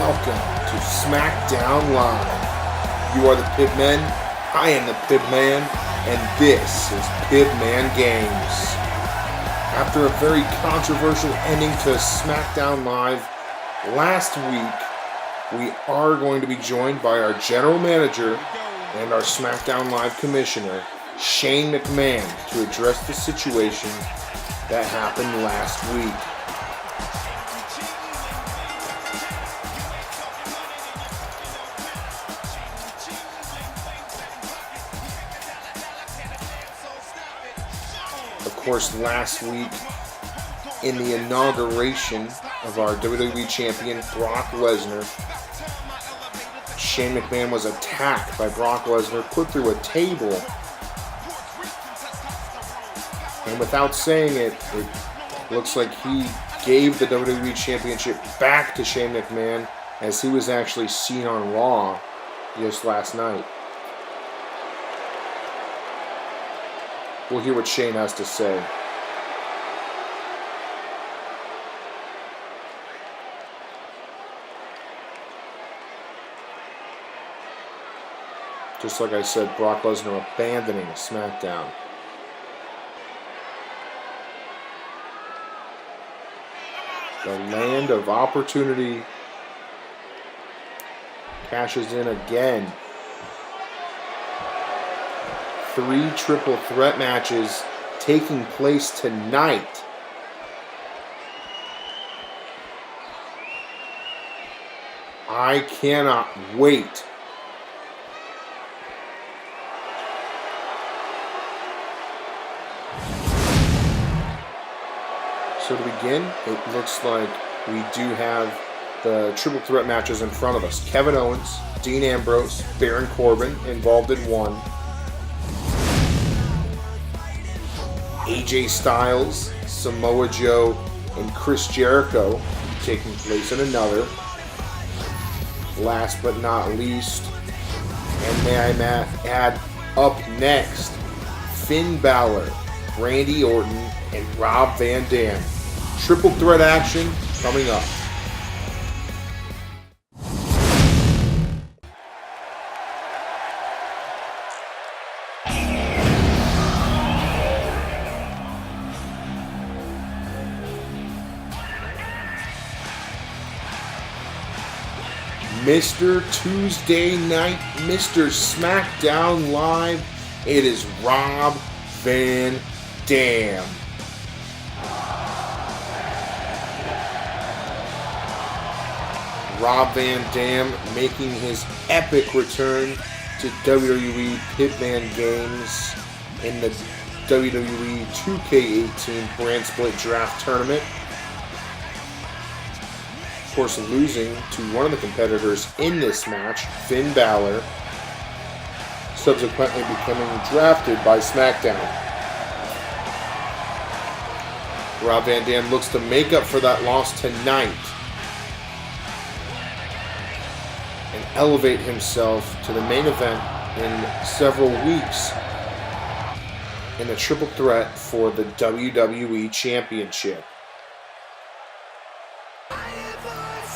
welcome to Smackdown Live. You are the Pibman, I am the Pibman, and this is Pibman Games. After a very controversial ending to Smackdown Live last week, we are going to be joined by our General Manager and our Smackdown Live Commissioner, Shane McMahon, to address the situation that happened last week. Of course, last week, in the inauguration of our WWE Champion, Brock Lesnar, Shane McMahon was attacked by Brock Lesnar, put through a table, and without saying it, it looks like he gave the WWE Championship back to Shane McMahon, as he was actually seen on Raw just last night. We'll hear what Shane has to say. Just like I said, Brock Lesnar abandoning SmackDown. The land of opportunity cashes in again. 3 triple threat matches taking place tonight. I cannot wait. So to begin, it looks like we do have the triple threat matches in front of us. Kevin Owens, Dean Ambrose, Baron Corbin involved in one. AJ Styles, Samoa Joe, and Chris Jericho taking place in another. Last but not least, and may I add, up next, Finn Balor, Randy Orton, and Rob Van Dam. Triple threat action coming up. Mr. Tuesday Night, Mr. Smackdown Live, it is Rob Van Dam. Rob Van Dam making his epic return to WWE Pibman Games in the WWE 2K18 brand split draft tournament. Of course, losing to one of the competitors in this match, Finn Balor, subsequently becoming drafted by SmackDown. Rob Van Dam looks to make up for that loss tonight and elevate himself to the main event in several weeks in the triple threat for the WWE Championship.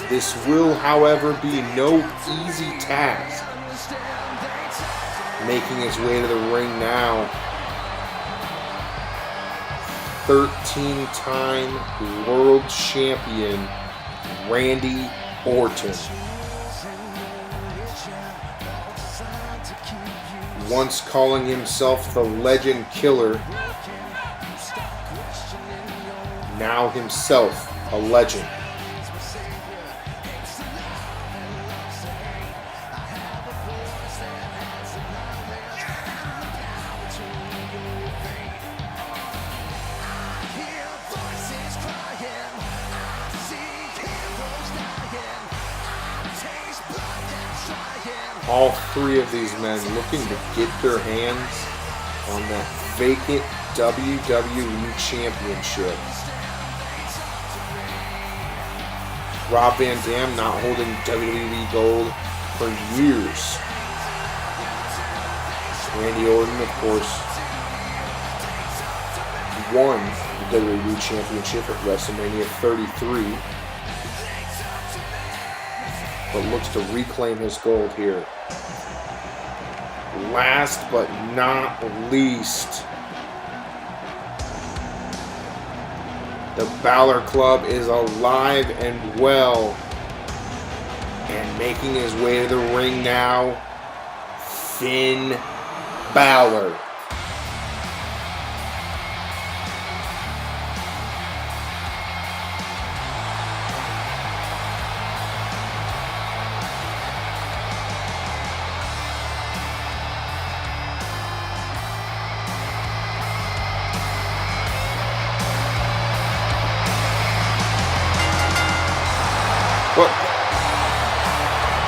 This will, however, be no easy task. Making his way to the ring now, 13-time world champion Randy Orton. Once calling himself the Legend Killer, now himself a legend. All 3 of these men looking to get their hands on that vacant WWE Championship. Rob Van Dam not holding WWE gold for years. Randy Orton, of course, won the WWE Championship at WrestleMania 33. but looks to reclaim his gold here. Last but not least, the Balor Club is alive and well, and making his way to the ring now, Finn Balor.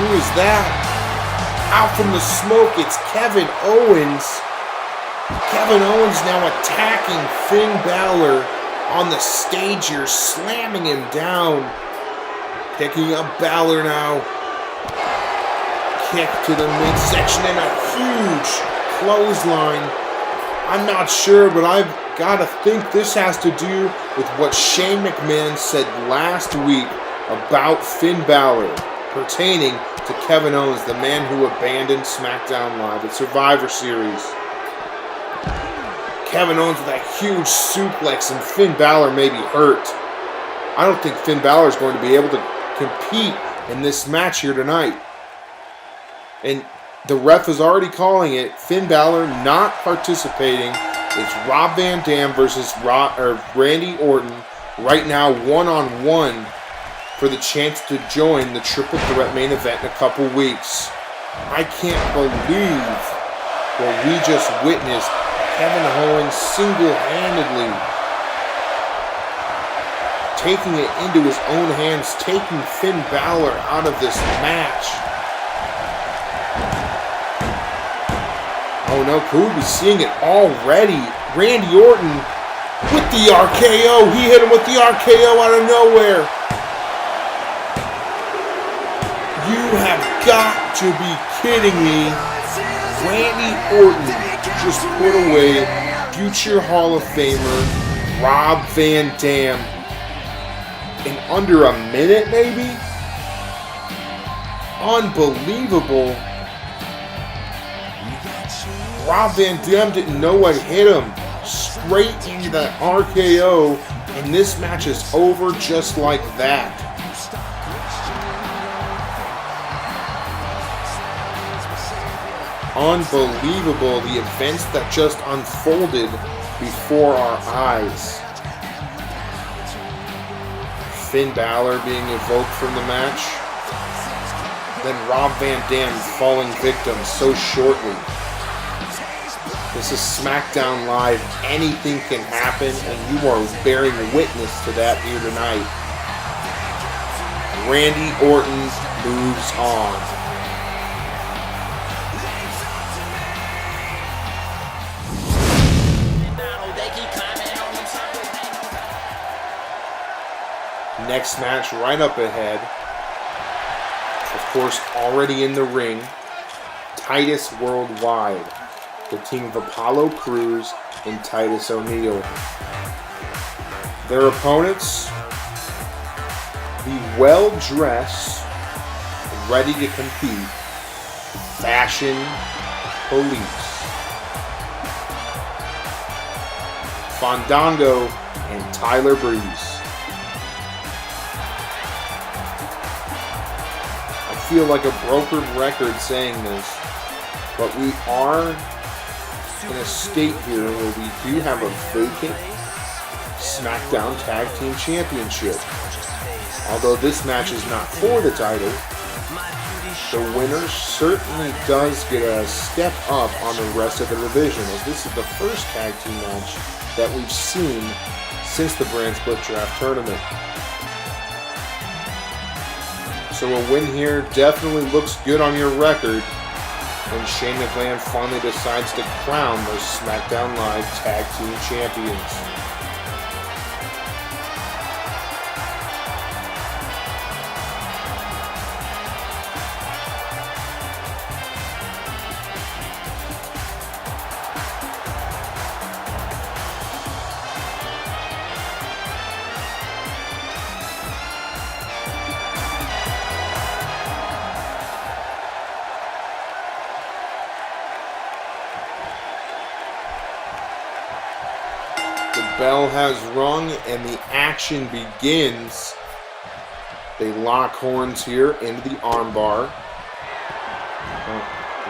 Who is that? Out from the smoke, it's Kevin Owens. Kevin Owens now attacking Finn Balor on the stage here, slamming him down. Picking up Balor now. Kick to the midsection and a huge clothesline. I'm not sure, but I've got to think this has to do with what Shane McMahon said last week about Finn Balor, pertaining to Kevin Owens, the man who abandoned Smackdown Live at Survivor Series. Kevin Owens with that huge suplex, and Finn Balor may be hurt. I don't think Finn Balor is going to be able to compete in this match here tonight. And the ref is already calling it. Finn Balor not participating. It's Rob Van Dam versus Randy Orton right now, one-on-one, for the chance to join the Triple Threat main event in a couple weeks. I can't believe what we just witnessed. Kevin Owens single-handedly taking it into his own hands, taking Finn Balor out of this match. Oh no, could we be seeing it already? Randy Orton with the RKO. He hit him with the RKO out of nowhere. You have got to be kidding me. Randy Orton just put away future Hall of Famer Rob Van Dam in under a minute, maybe? Unbelievable. Rob Van Dam didn't know what hit him. Straight into that RKO, and this match is over just like that. Unbelievable, the events that just unfolded before our eyes. Finn Balor being evoked from the match. Then Rob Van Dam falling victim so shortly. This is Smackdown Live. Anything can happen, and you are bearing witness to that here tonight. Randy Orton moves on. Next match right up ahead. Of course, already in the ring, Titus Worldwide. The team of Apollo Crews and Titus O'Neil. Their opponents, the well-dressed, ready to compete, Fashion Police. Fandango and Tyler Breeze. I feel like a brokered record saying this, but we are in a state here where we do have a vacant SmackDown Tag Team Championship. Although this match is not for the title, the winner certainly does get a step up on the rest of the division, as this is the first tag team match that we've seen since the Brand Split Draft Tournament. So a win here definitely looks good on your record when Shane McMahon finally decides to crown those SmackDown Live Tag Team Champions. bell has rung and the action begins. They lock horns here into the armbar.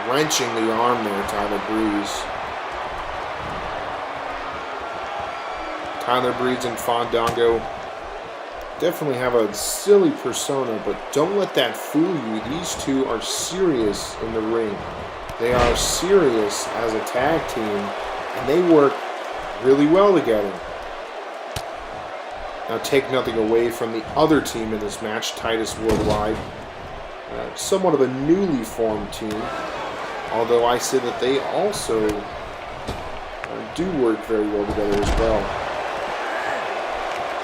Wrenching the arm there, Tyler Breeze. Tyler Breeze and Fandango definitely have a silly persona, but don't let that fool you. These two are serious in the ring. They are serious as a tag team, and they work really well together. Now, take nothing away from the other team in this match, Titus Worldwide. Somewhat of a newly formed team, although I say that they also do work very well together as well.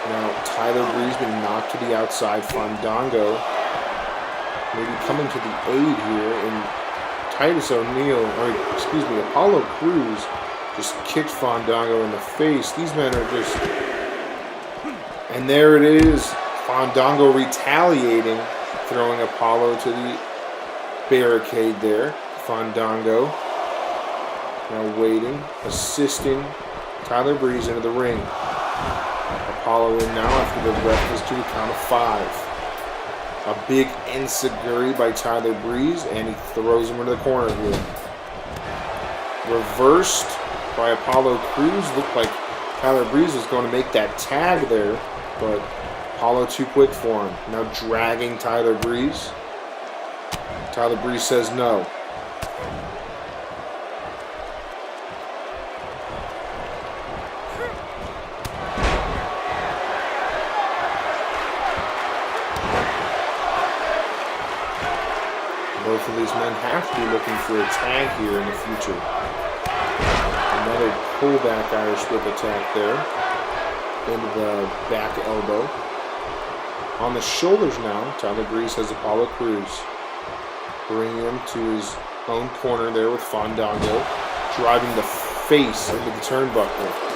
Now, Tyler Breeze being knocked to the outside. Fandango maybe coming to the aid here, and Titus O'Neil, or excuse me, Apollo Crews just kicked Fandango in the face. These men are just... And there it is. Fandango retaliating, throwing Apollo to the barricade there. Fandango now waiting, assisting Tyler Breeze into the ring. Apollo in now after the ref is to the count of 5. A big enziguri by Tyler Breeze, and he throws him into the corner here. Reversed by Apollo Crews. Looked like Tyler Breeze was going to make that tag there, but Apollo too quick for him. Now dragging Tyler Breeze. Tyler Breeze says no. Both of these men have to be looking for a tag here in the future. Another pullback Irish whip attack there. Into the back elbow. On the shoulders now, Tyler Breeze has Apollo Crews. Bringing him to his own corner there with Fandango. Driving the face into the turnbuckle.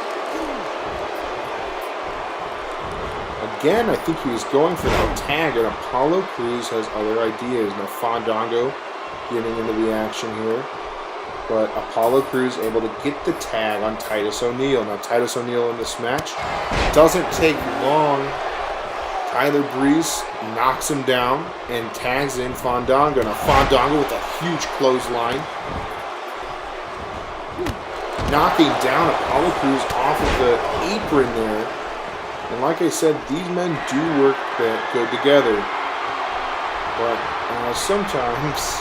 Again, I think he was going for that tag, and Apollo Crews has other ideas. Now Fandango getting into the action here. But Apollo Crews able to get the tag on Titus O'Neil. Now Titus O'Neil in this match doesn't take long. Tyler Breeze knocks him down and tags in Fandango. Now Fandango with a huge clothesline. Knocking down Apollo Crews off of the apron there. And like I said, these men do work good together. But sometimes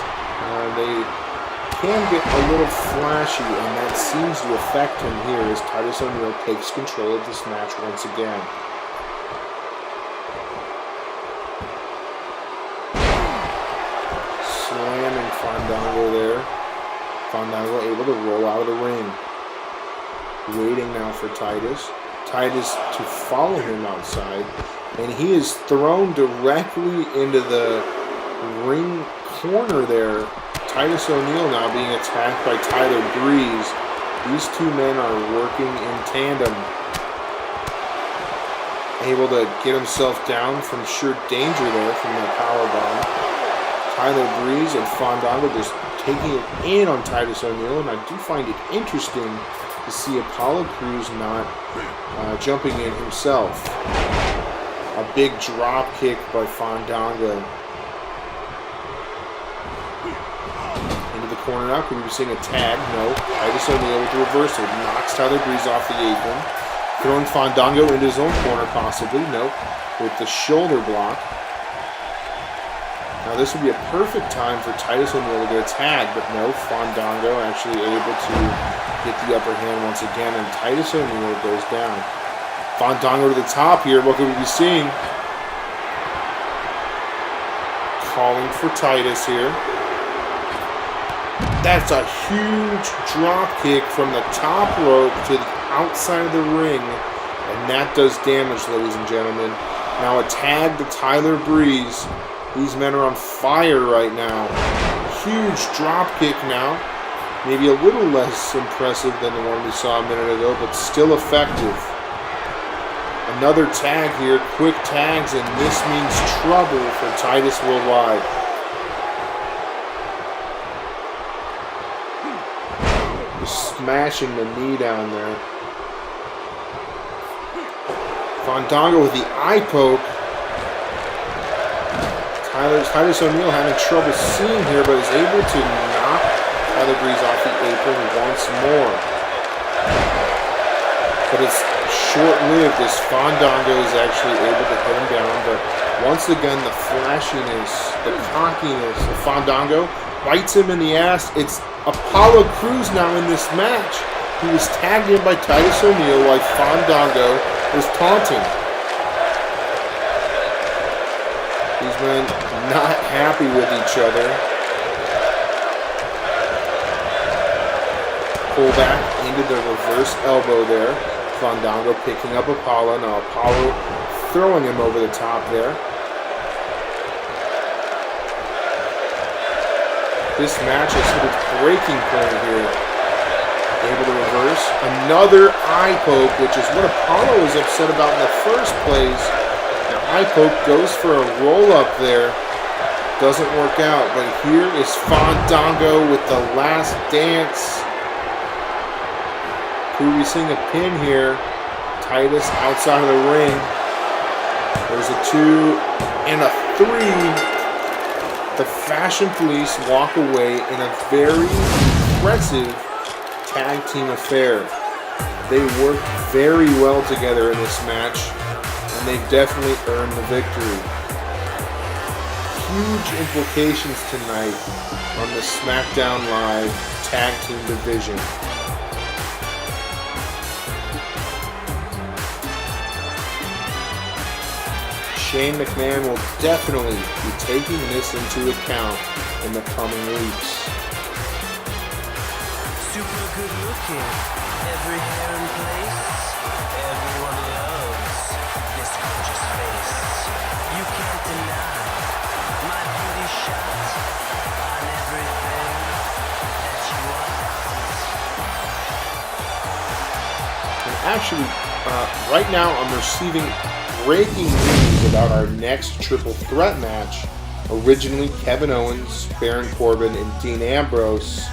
they can get a little flashy, and that seems to affect him here as Titus O'Neil takes control of this match once again. Slamming Fandango there. Fandango able to roll out of the ring. Waiting now for Titus. Titus to follow him outside, and he is thrown directly into the ring corner there. Titus O'Neil now being attacked by Tyler Breeze. These two men are working in tandem. Able to get himself down from sheer danger there from the powerbomb. Tyler Breeze and Fandango just taking it in on Titus O'Neil, and I do find it interesting to see Apollo Crews not jumping in himself. A big drop kick by Fandango. Into the corner now. Could we be seeing a tag? No. Titus O'Neil with the reversal. Knocks Tyler Breeze off the apron. Throwing Fandango into his own corner possibly. Nope. With the shoulder block. Now this would be a perfect time for Titus O'Neil to get a tag, but no. Fandango actually able to get the upper hand once again, and Titus O'Neil goes down. Fandango to the top here. What could we be seeing? Calling for Titus here. That's a huge drop kick from the top rope to the outside of the ring, and that does damage, ladies and gentlemen. Now a tag to Tyler Breeze. These men are on fire right now. Huge drop kick now. Maybe a little less impressive than the one we saw a minute ago, but still effective. Another tag here, quick tags, and this means trouble for Titus Worldwide. Just smashing the knee down there. Fandango with the eye poke. Titus O'Neil having trouble seeing here, but is able to knock Tyler Breeze off the apron once more. But it's short-lived as Fandango is actually able to hit him down. But once again, the flashiness, the cockiness of Fandango bites him in the ass. It's Apollo Crews now in this match. He was tagged in by Titus O'Neil while Fandango was taunting. These men not happy with each other. Pull back into the reverse elbow there. Fandango picking up Apollo. Now Apollo throwing him over the top there. This match has hit its breaking point here. Able to reverse. Another eye poke, which is what Apollo was upset about in the first place. Now eye poke goes for a roll-up there. Doesn't work out, but here is Fandango with the last dance. Producing a pin here. Titus outside of the ring. There's a 2 and a 3. The Fashion Police walk away in a very impressive tag team affair. They work very well together in this match, and they definitely earned the victory. Huge implications tonight on the Smackdown Live tag team division. Shane McMahon will definitely be taking this into account in the coming weeks. Super good looking, every hair in place, everyone loves this gorgeous face. You can't deny my beauty shot on everything that you want. And actually, right now I'm receiving breaking news about our next triple threat match. Originally Kevin Owens, Baron Corbin, and Dean Ambrose.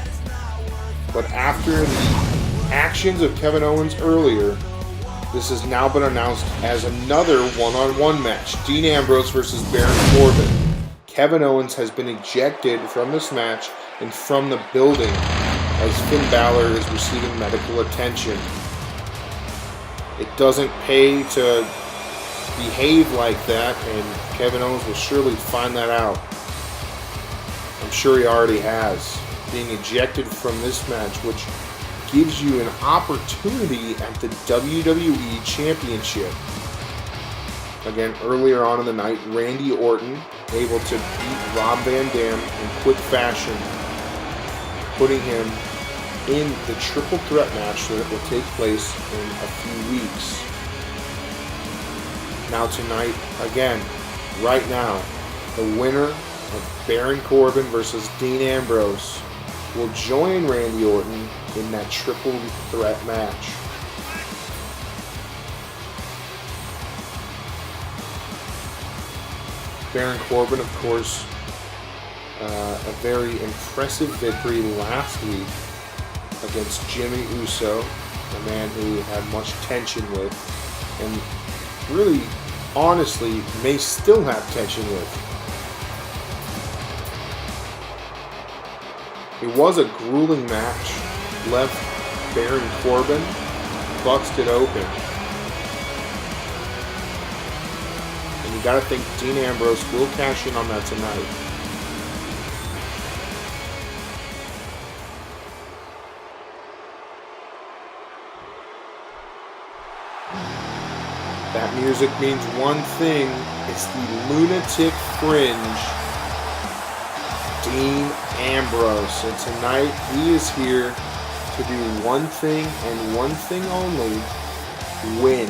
But after the actions of Kevin Owens earlier, this has now been announced as another one-on-one match. Dean Ambrose versus Baron Corbin. Kevin Owens has been ejected from this match and from the building as Finn Balor is receiving medical attention. It doesn't pay to behave like that, and Kevin Owens will surely find that out. I'm sure he already has. Being ejected from this match, which gives you an opportunity at the WWE Championship. Again, earlier on in the night, Randy Orton able to beat Rob Van Dam in quick fashion, putting him in the triple threat match that will take place in a few weeks. Now tonight, again, right now, the winner of Baron Corbin versus Dean Ambrose will join Randy Orton in that triple threat match. Baron Corbin, of course, a very impressive victory last week against Jimmy Uso, a man who he had much tension with, and really, honestly, may still have tension with. It was a grueling match. Left Baron Corbin busted open. And you gotta think Dean Ambrose will cash in on that tonight. That music means one thing. It's the Lunatic Fringe, Dean Ambrose. And tonight he is here to do one thing and one thing only: win.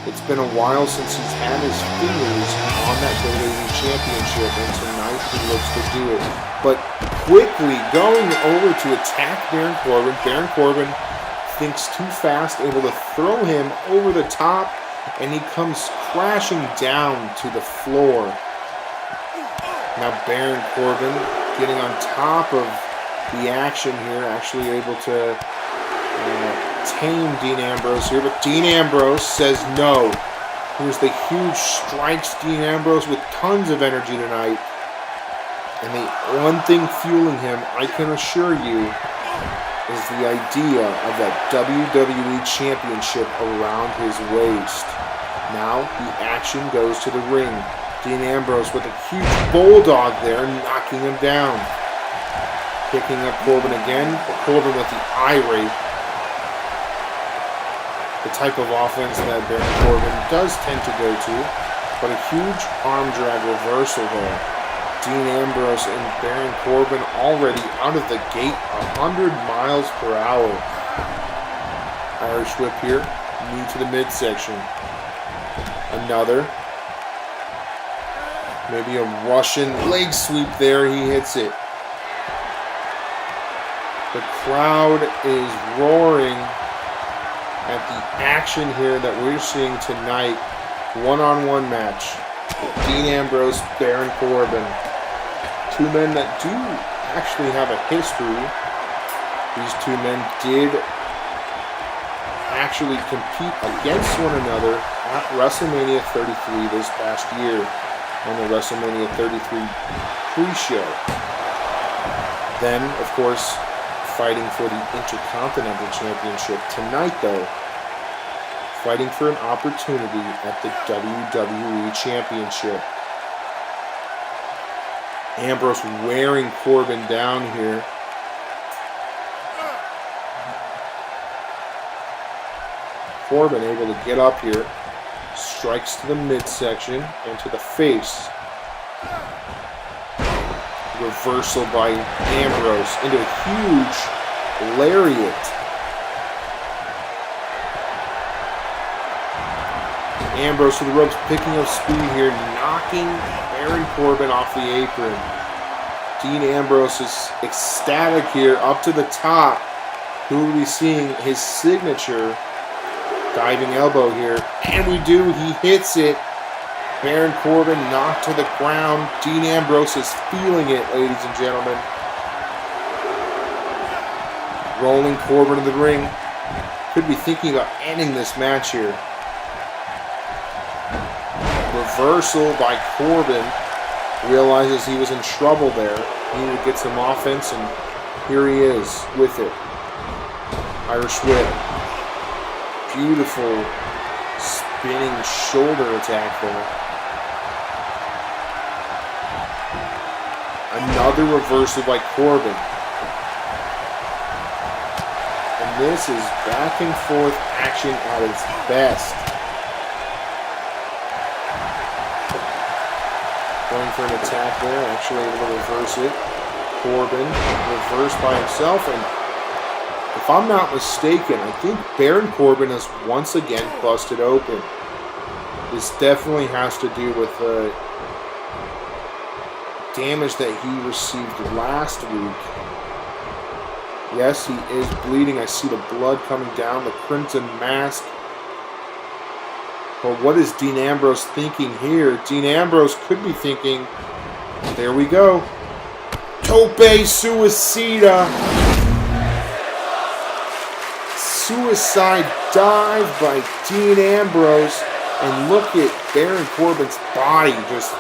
It's been a while since he's had his fingers on that WWE Championship, and tonight he looks to do it. But quickly going over to attack Baron Corbin. Baron Corbin thinks too fast, able to throw him over the top, and he comes crashing down to the floor. Now Baron Corbin getting on top of the action here, actually able to tame Dean Ambrose here, but Dean Ambrose says no. Here's the huge strikes Dean Ambrose with tons of energy tonight. And the one thing fueling him, I can assure you, is the idea of that WWE Championship around his waist. Now the action goes to the ring. Dean Ambrose with a huge bulldog there, knocking him down. Picking up Corbin again. Corbin with the irate. The type of offense that Baron Corbin does tend to go to. But a huge arm drag reversal there. Dean Ambrose and Baron Corbin already out of the gate 100 miles per hour. Irish whip here. Knee to the midsection. Another. Maybe a Russian leg sweep there. He hits it. The crowd is roaring at the action here that we're seeing tonight. One-on-one match. Dean Ambrose, Baron Corbin. Two men that do actually have a history. These two men did actually compete against one another at WrestleMania 33 this past year on the WrestleMania 33 pre-show. Then, of course, fighting for the Intercontinental Championship. Tonight, though, fighting for an opportunity at the WWE Championship. Ambrose wearing Corbin down here. Corbin able to get up here. Strikes to the midsection and to the face. Reversal by Ambrose into a huge lariat. Ambrose to the ropes, picking up speed here, knocking Baron Corbin off the apron. Dean Ambrose is ecstatic here, up to the top. Who will be seeing his signature diving elbow here? And we do, he hits it. Baron Corbin knocked to the ground. Dean Ambrose is feeling it, ladies and gentlemen. Rolling Corbin to the ring. Could be thinking about ending this match here. Reversal by Corbin. Realizes he was in trouble there. Needed to get some offense, and here he is with it. Irish whip. Beautiful spinning shoulder attack there. Another reversal by Corbin. And this is back and forth action at its best. Going for an attack there, actually able to reverse it. Corbin reversed by himself, and if I'm not mistaken, I think Baron Corbin has once again busted open. This definitely has to do with the damage that he received last week. Yes, he is bleeding. I see the blood coming down, the crimson mask. But what is Dean Ambrose thinking here? Dean Ambrose could be thinking, there we go. Tope Suicida. Suicide dive by Dean Ambrose. And look at Baron Corbin's body just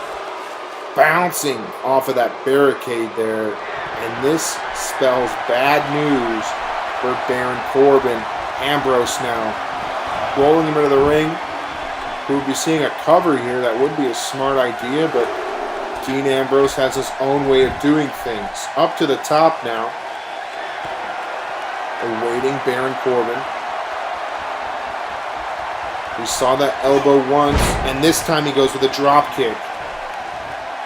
bouncing off of that barricade there. And this spells bad news for Baron Corbin. Ambrose now rolling him into the ring. We would be seeing a cover here. That would be a smart idea, but Dean Ambrose has his own way of doing things. Up to the top now. Awaiting Baron Corbin. We saw that elbow once, and this time he goes with a drop kick.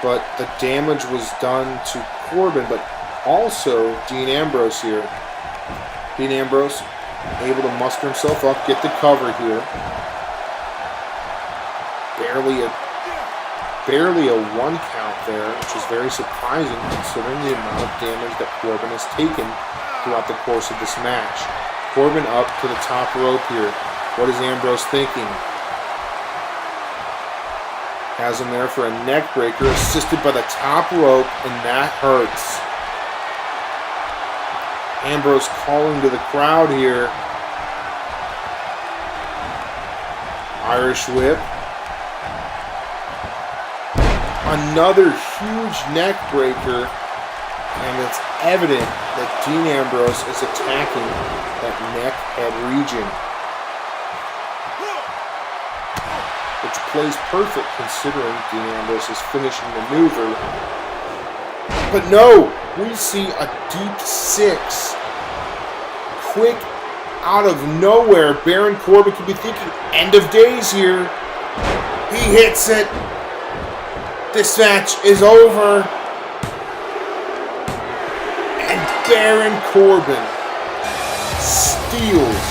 But the damage was done to Corbin, but also Dean Ambrose here. Dean Ambrose able to muster himself up, get the cover here. Barely a one count there, which is very surprising considering the amount of damage that Corbin has taken throughout the course of this match. Corbin up to the top rope here. What is Ambrose thinking? Has him there for a neck breaker, assisted by the top rope, and that hurts. Ambrose calling to the crowd here. Irish whip. Another huge neck breaker. And it's evident that Dean Ambrose is attacking that neck head region. Which plays perfect considering Dean Ambrose's finishing maneuver. But no, we see a deep six. Quick, out of nowhere. Baron Corbin could be thinking, end of days here. He hits it. This match is over. And Baron Corbin steals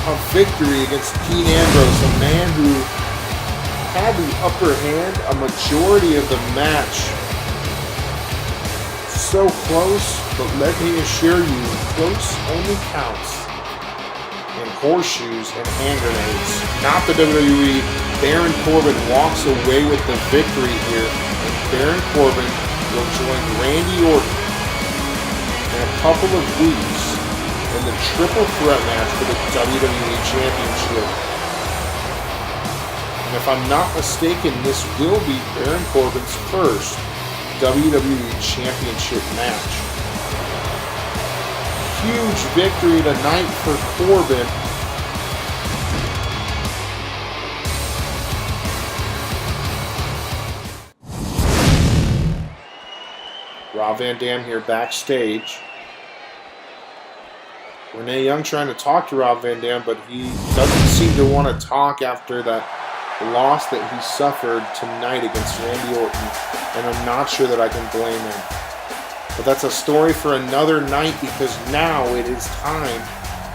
a victory against Dean Ambrose, a man who had the upper hand a majority of the match. So close, but let me assure you, close only counts in horseshoes and hand grenades. Not the WWE. Baron Corbin walks away with the victory here, and Baron Corbin will join Randy Orton in a couple of weeks in the triple threat match for the WWE Championship. And if I'm not mistaken, this will be Baron Corbin's first WWE Championship match. Huge victory tonight for Corbin. Rob Van Dam here backstage. Renee Young trying to talk to Rob Van Dam, but he doesn't seem to want to talk after that loss that he suffered tonight against Randy Orton, and I'm not sure that I can blame him. But that's a story for another night, because now it is time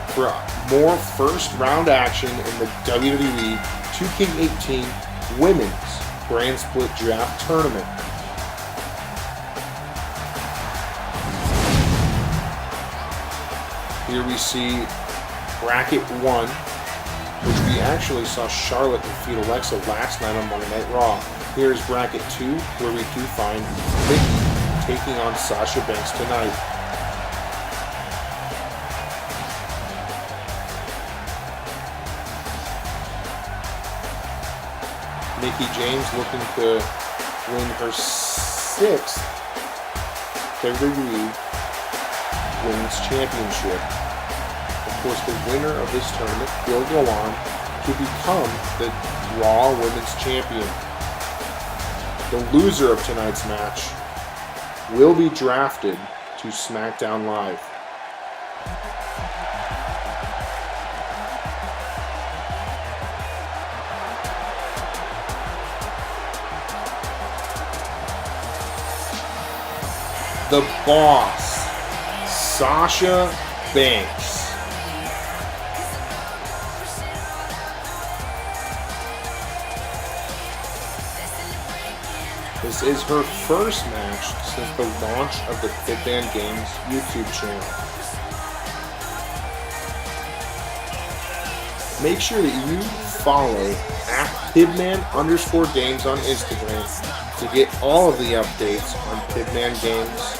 for more first round action in the WWE 2K18 Women's Brand Split Draft Tournament. Here we see Bracket 1, which we actually saw Charlotte defeat Alexa last night on Monday Night Raw. Here's Bracket 2, where we do find Becky taking on Sasha Banks tonight. Mickie James looking to win her 6th WWE Women's Championship. Of course, the winner of this tournament will go on to become the Raw Women's Champion. The loser of tonight's match will be drafted to Smackdown Live. The Boss, Sasha Banks. This is her first match since the launch of the Pibman Games YouTube channel. Make sure that you follow @Pibman_games on Instagram to get all of the updates on Pibman Games,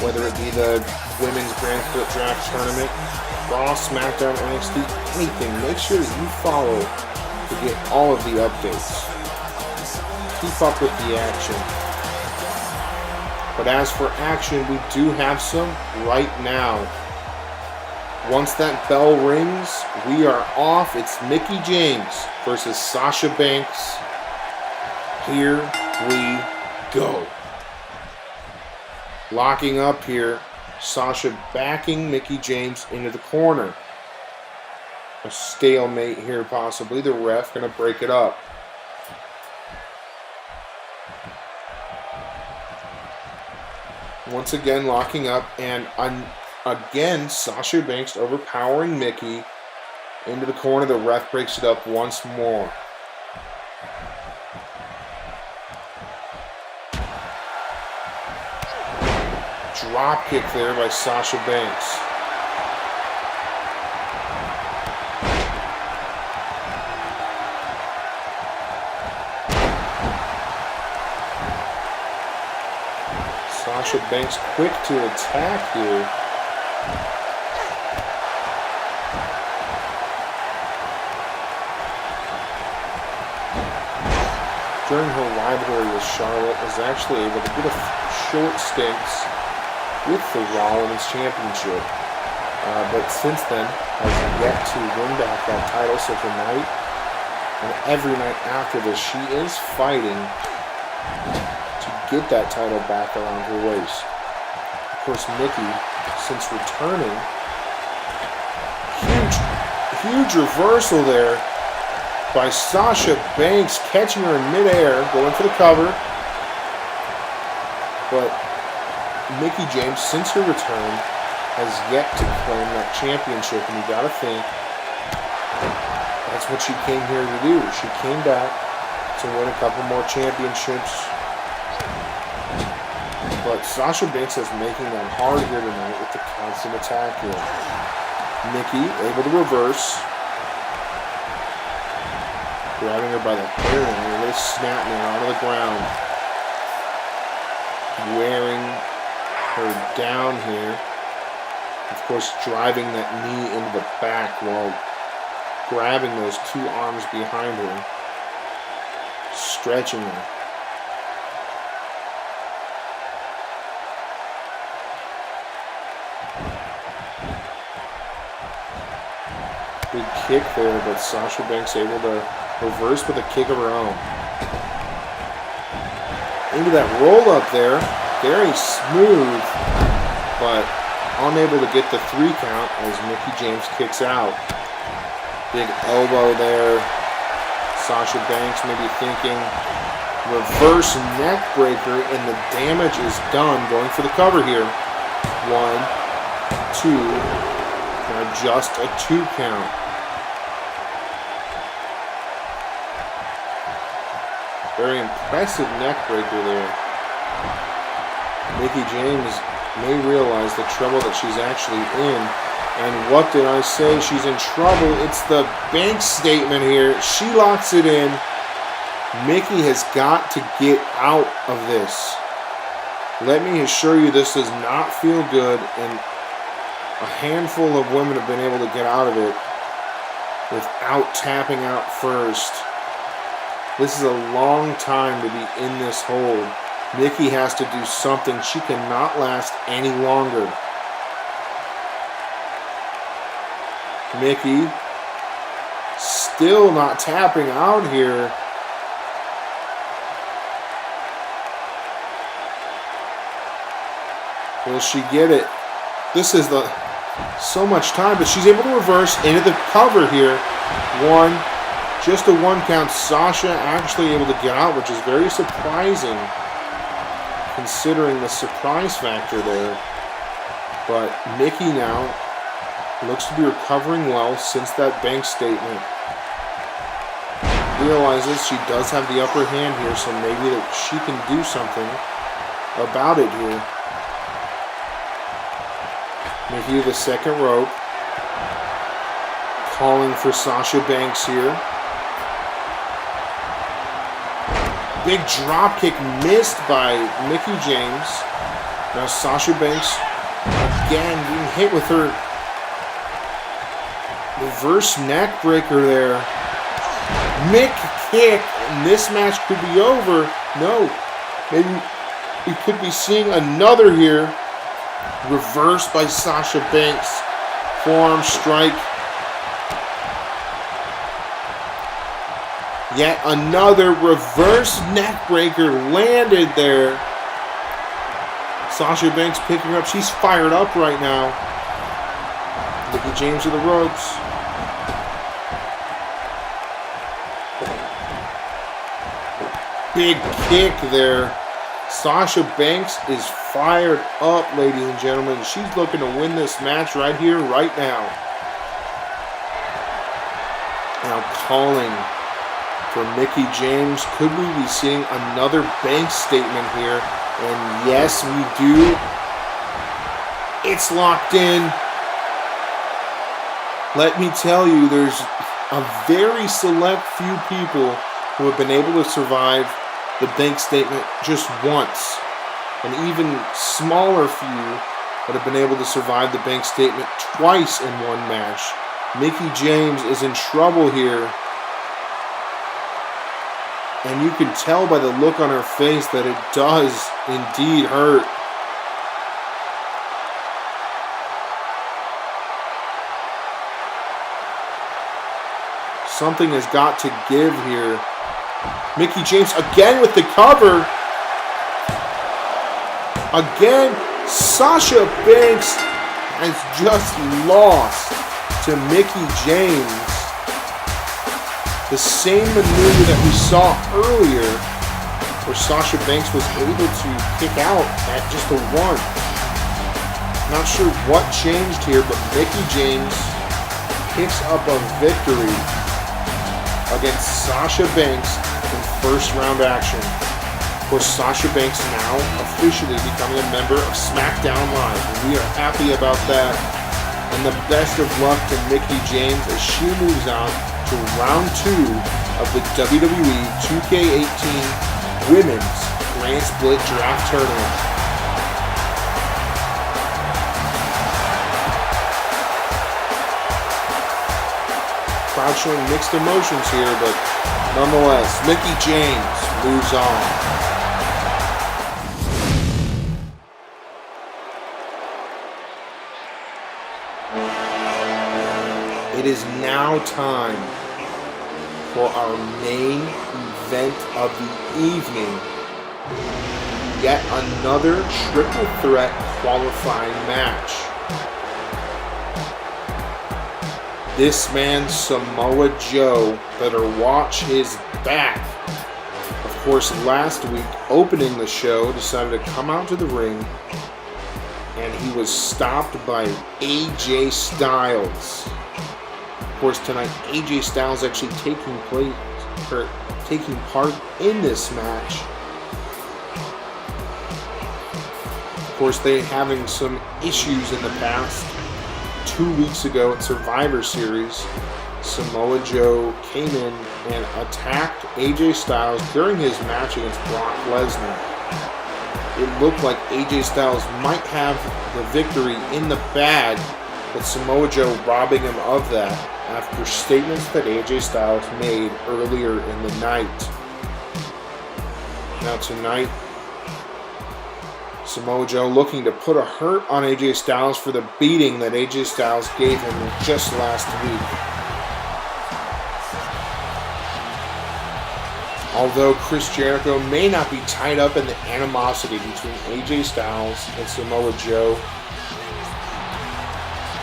whether it be the Women's Grand Split Draft Tournament, Raw, SmackDown, NXT, anything. Make sure that you follow to get all of the updates. Keep up with the action. But as for action, we do have some right now. Once that bell rings, we are off. It's Mickie James versus Sasha Banks. Here we go. Locking up here, Sasha backing Mickie James into the corner. A stalemate here possibly. The ref gonna break it up. Once again locking up, and again Sasha Banks overpowering Mickie into the corner. The ref breaks it up once more. Drop kick there by Sasha Banks. Sasha Banks quick to attack here. during her rivalry with Charlotte, was actually able to get a short stints with the Rollins Championship. But since then, has yet to win back that title. So tonight, and every night after this, she is fighting to get that title back around her waist. Of course, Nikki, since returning, huge reversal there by Sasha Banks, catching her in midair, going for the cover. But Mickie James, since her return, has yet to claim that championship, and you gotta think that's what she came here to do. She came back to win a couple more championships. But Sasha Banks is making them hard here tonight with the constant attack here. Nikki able to reverse, grabbing her by the hair and really snapping her onto the ground, wearing her down here. Of course, driving that knee into the back while grabbing those two arms behind her, stretching her. Big kick there, but Sasha Banks able to reverse with a kick of her own. Into that roll up there, very smooth, but unable to get the 3 count as Mickie James kicks out. Big elbow there. Sasha Banks maybe thinking reverse neck breaker, and the damage is done. Going for the cover here. 1, 2, now just a 2 count. Very impressive neck breaker there. Mickie James may realize the trouble that she's actually in. And what did I say? She's in trouble. It's the bank statement here. She locks it in. Mickie has got to get out of this. Let me assure you, this does not feel good, and a handful of women have been able to get out of it without tapping out first. This is a long time to be in this hold. Mickie has to do something. She cannot last any longer. Mickie still not tapping out here. Will she get it? This is so much time, but she's able to reverse into the cover here. Just a 1 count. Sasha actually able to get out, which is very surprising considering the surprise factor there. But Mickie now looks to be recovering well since that bank statement. Realizes she does have the upper hand here, so maybe that she can do something about it here. Mickie the second rope. Calling for Sasha Banks here. Big drop kick missed by Mickie James. Now Sasha Banks again being hit with her reverse neck breaker there. Mick kick, and this match could be over. No, maybe we could be seeing another here. Reversed by Sasha Banks. Forearm strike. Yet another reverse neck breaker landed there. Sasha Banks picking up. She's fired up right now. Mickie James to the ropes. Big kick there. Sasha Banks is fired up, ladies and gentlemen. She's looking to win this match right here, right now. Now calling for Mickie James. Could we be seeing another bank statement here? And yes, we do. It's locked in. Let me tell you, there's a very select few people who have been able to survive the bank statement just once. An even smaller few that have been able to survive the bank statement twice in one match. Mickie James is in trouble here. And you can tell by the look on her face that it does indeed hurt. Something has got to give here. Mickie James again with the cover. Again, Sasha Banks has just lost to Mickie James. The same maneuver that we saw earlier, where Sasha Banks was able to kick out at just a 1. Not sure what changed here, but Mickie James picks up a victory against Sasha Banks in first round action. Of course, Sasha Banks now officially becoming a member of Smackdown Live, and we are happy about that. And the best of luck to Mickie James as she moves on to round 2 of the WWE 2K18 Women's Grand Split Draft Tournament. Crowd showing mixed emotions here, but nonetheless, Mickie James moves on. It is now time for our main event of the evening. Yet another triple threat qualifying match. This man, Samoa Joe, better watch his back. Of course, last week, opening the show, decided to come out to the ring, and he was stopped by AJ Styles. Of course, tonight AJ Styles actually taking part in this match. Of course, they having some issues in the past. 2 weeks ago at Survivor Series, Samoa Joe came in and attacked AJ Styles during his match against Brock Lesnar. It looked like AJ Styles might have the victory in the bag, but Samoa Joe robbing him of that after statements that AJ Styles made earlier in the night. Now tonight, Samoa Joe looking to put a hurt on AJ Styles for the beating that AJ Styles gave him just last week. Although Chris Jericho may not be tied up in the animosity between AJ Styles and Samoa Joe,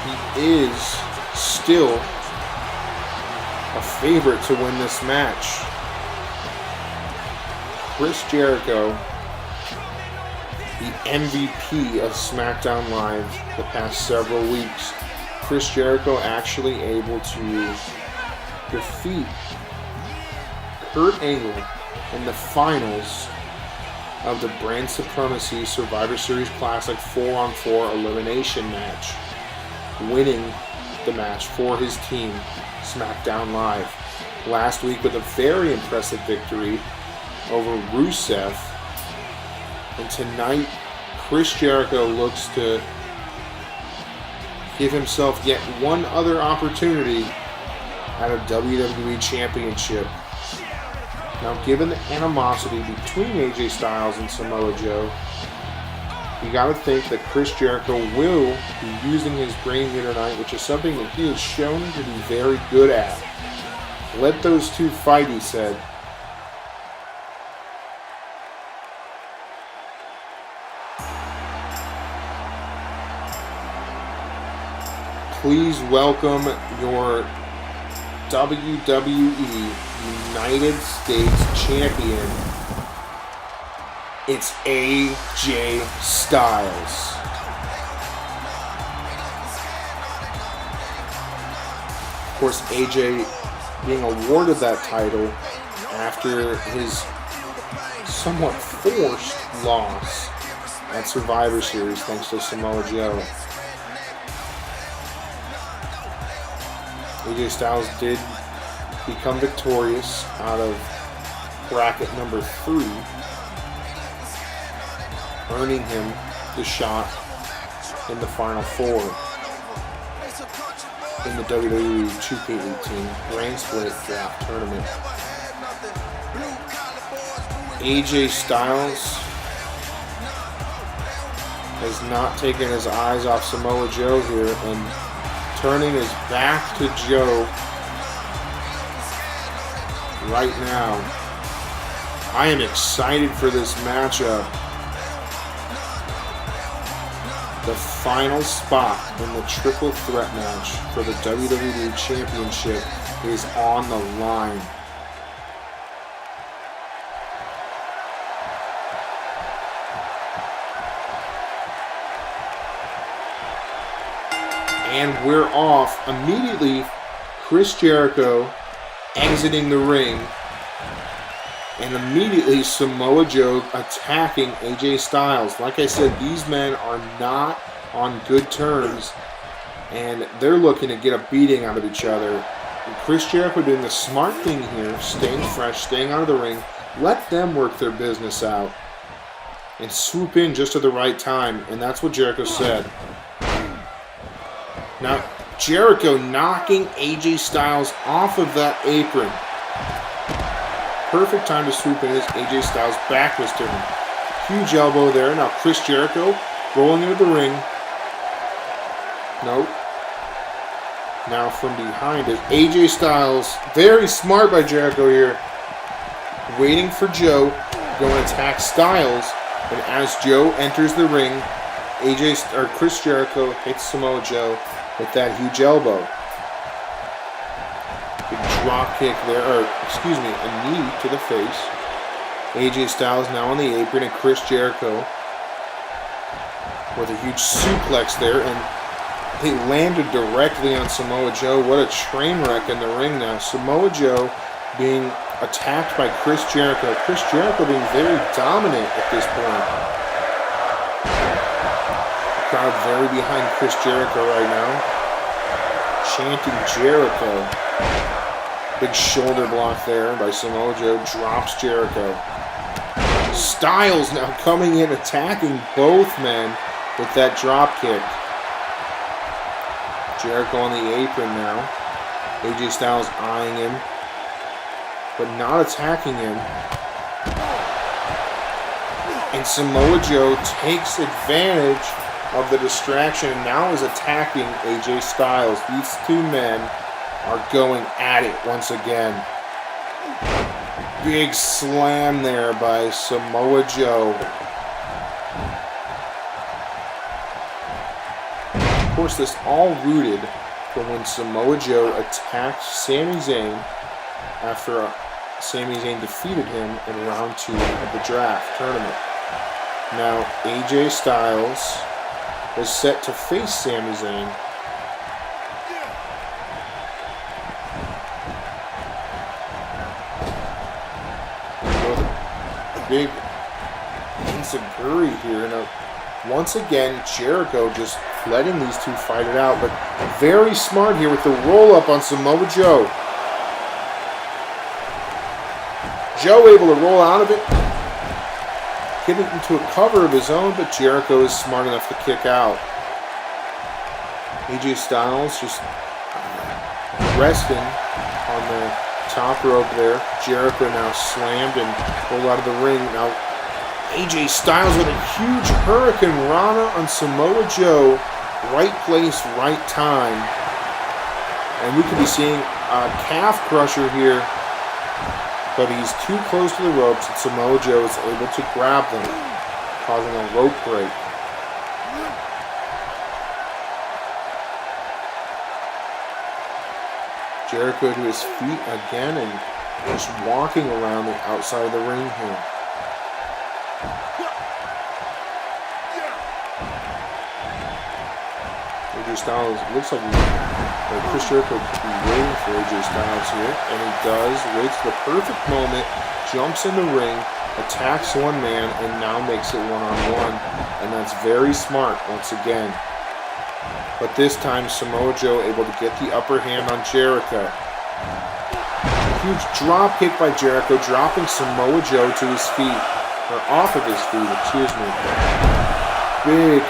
he is still a favorite to win this match. Chris Jericho, the MVP of SmackDown Live the past several weeks. Chris Jericho actually able to defeat Kurt Angle in the finals of the Brand Supremacy Survivor Series Classic 4-on-4 elimination match, winning the match for his team, SmackDown Live. Last week with a very impressive victory over Rusev. And tonight, Chris Jericho looks to give himself yet one other opportunity at a WWE Championship. Now, given the animosity between AJ Styles and Samoa Joe, you got to think that Chris Jericho will be using his brain here tonight, which is something that he has shown to be very good at. Let those two fight, he said. Please welcome your WWE United States Champion. It's AJ Styles. Of course, AJ being awarded that title after his somewhat forced loss at Survivor Series thanks to Samoa Joe. AJ Styles did become victorious out of bracket number 3, earning him the shot in the Final Four in the WWE 2K18 Grand Split Draft Tournament. AJ Styles has not taken his eyes off Samoa Joe here and turning his back to Joe right now. I am excited for this matchup. The final spot in the triple threat match for the WWE Championship is on the line. And we're off. Immediately, Chris Jericho exiting the ring. And immediately, Samoa Joe attacking AJ Styles. Like I said, these men are not on good terms. And they're looking to get a beating out of each other. And Chris Jericho doing the smart thing here, staying fresh, staying out of the ring. Let them work their business out. And swoop in just at the right time. And that's what Jericho said. Now, Jericho knocking AJ Styles off of that apron. Perfect time to swoop in as AJ Styles back was turned. Huge elbow there. Now Chris Jericho rolling into the ring. Nope. Now from behind is AJ Styles. Very smart by Jericho here. Waiting for Joe. Going to attack Styles. And as Joe enters the ring, Chris Jericho hits Samoa Joe with that huge elbow. Big drop kick there, a knee to the face. AJ Styles now on the apron and Chris Jericho with a huge suplex there, and they landed directly on Samoa Joe. What a train wreck in the ring now. Samoa Joe being attacked by Chris Jericho. Chris Jericho being very dominant at this point. Crowd very behind Chris Jericho right now. Chanting Jericho. Big shoulder block there by Samoa Joe. Drops Jericho. Styles now coming in, attacking both men with that drop kick. Jericho on the apron now. AJ Styles eyeing him, but not attacking him. And Samoa Joe takes advantage of the distraction and now is attacking AJ Styles. These two men are going at it once again. Big slam there by Samoa Joe. Of course, this all rooted from when Samoa Joe attacked Sami Zayn after Sami Zayn defeated him in round 2 of the draft tournament. Now, AJ Styles is set to face Sami Zayn. Big enziguri here. Now, once again, Jericho just letting these two fight it out, but very smart here with the roll-up on Samoa Joe. Joe able to roll out of it, getting into a cover of his own, but Jericho is smart enough to kick out. AJ Styles just resting on the top rope there. Jericho now slammed and rolled out of the ring. Now AJ Styles with a huge Hurricane Rana on Samoa Joe. Right place, right time. And we could be seeing a calf crusher here. But he's too close to the ropes and Samoa Joe is able to grab them, causing a rope break. Jericho to his feet again and just walking around the outside of the ring here. AJ Styles, looks like Chris Jericho could be waiting for AJ Styles here, and he does. Waits for the perfect moment, jumps in the ring, attacks one man, and now makes it one-on-one. And that's very smart once again. But this time, Samoa Joe able to get the upper hand on Jericho. Huge drop kick by Jericho, dropping Samoa Joe to his feet. Or off of his feet, excuse me. Big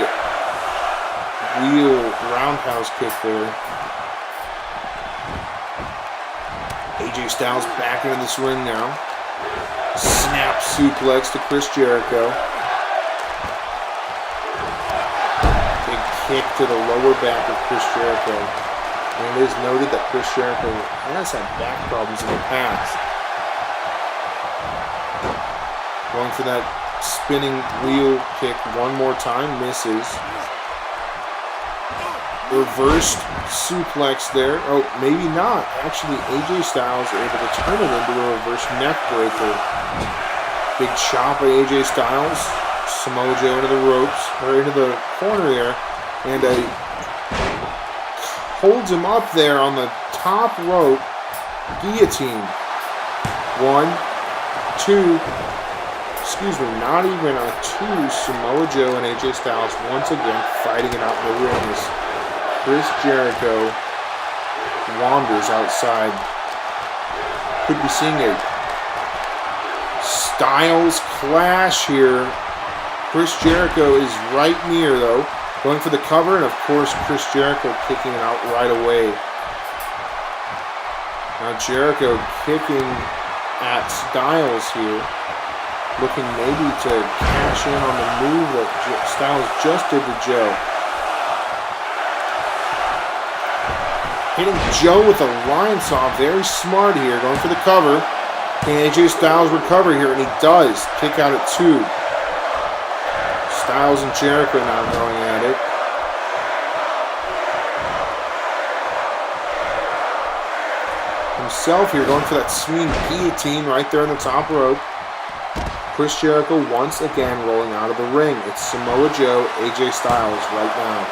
wheel roundhouse kick there. AJ Styles back into this ring now. Snaps suplex to Chris Jericho. Big kick to the lower back of Chris Jericho. And it is noted that Chris Jericho has had back problems in the past. Going for that spinning wheel kick one more time, misses. Reversed suplex there. Oh, maybe not. Actually, AJ Styles able to turn it into a reverse neck breaker. Big chop by AJ Styles. Samoa Joe into the ropes, or into the corner here, and holds him up there on the top rope. Guillotine. 1, 2. Excuse me, not even a 2. Samoa Joe and AJ Styles once again fighting it out in the ring as Chris Jericho wanders outside. Could be seeing a Styles clash here. Chris Jericho is right near though. Going for the cover, and of course Chris Jericho kicking it out right away. Now Jericho kicking at Styles here. Looking maybe to cash in on the move that Styles just did to Joe. Hitting Joe with a lion saw, very smart here, going for the cover. Can AJ Styles recover here? And he does. Kick out at 2. Styles and Jericho now going at it. Himself here going for that swinging guillotine right there on the top rope. Chris Jericho once again rolling out of the ring. It's Samoa Joe, AJ Styles right now.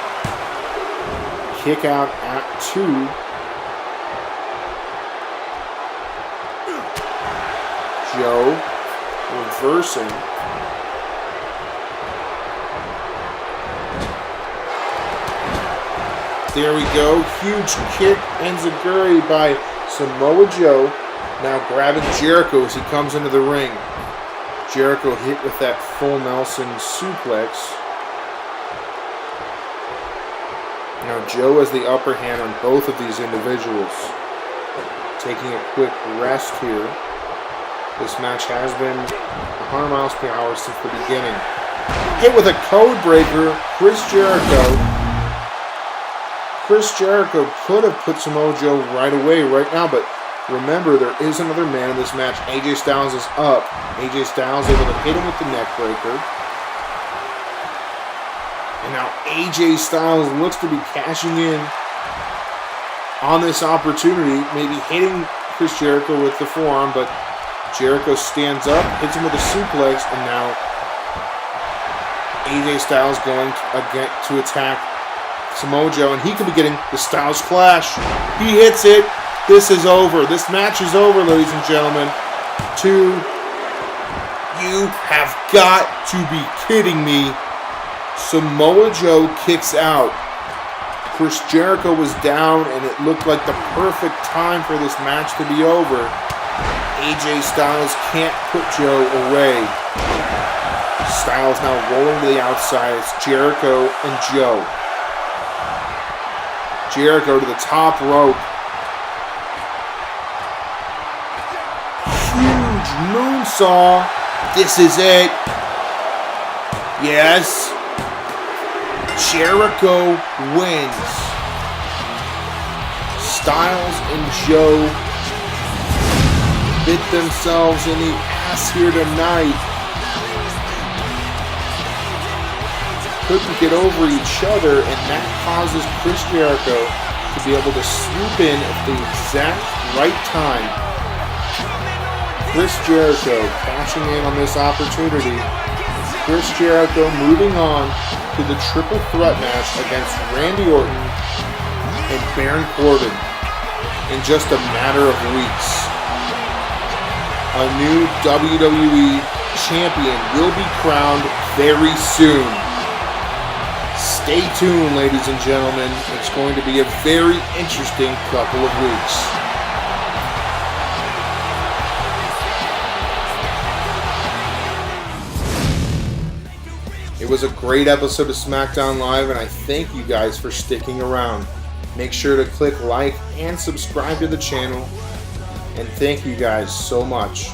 Kick out at 2. Joe reversing. There we go. Huge kick enziguri by Samoa Joe. Now grabbing Jericho as he comes into the ring. Jericho hit with that full Nelson suplex. Now Joe has the upper hand on both of these individuals. Taking a quick rest here. This match has been 100 miles per hour since the beginning. Hit with a code breaker, Chris Jericho. Chris Jericho could have put Samoa Joe right away right now, but remember, there is another man in this match. AJ Styles is up. AJ Styles able to hit him with the neck breaker. And now AJ Styles looks to be cashing in on this opportunity. Maybe hitting Chris Jericho with the forearm, but Jericho stands up, hits him with a suplex, and now AJ Styles going to attack Samoa Joe, and he could be getting the Styles Clash. He hits it. This is over. This match is over, ladies and gentlemen. 2. You have got to be kidding me. Samoa Joe kicks out. Chris Jericho was down, and it looked like the perfect time for this match to be over. AJ Styles can't put Joe away. Styles now rolling to the outside. It's Jericho and Joe. Jericho to the top rope. Huge moonsaw. This is it. Yes. Jericho wins. Styles and Joe bit themselves in the ass here tonight. Couldn't get over each other, and that causes Chris Jericho to be able to swoop in at the exact right time. Chris Jericho cashing in on this opportunity. Chris Jericho moving on to the triple threat match against Randy Orton and Baron Corbin in just a matter of weeks. A new WWE champion will be crowned very soon. Stay tuned, ladies and gentlemen. It's going to be a very interesting couple of weeks. It was a great episode of Smackdown Live, and I thank you guys for sticking around. Make sure to click like and subscribe to the channel, and thank you guys so much.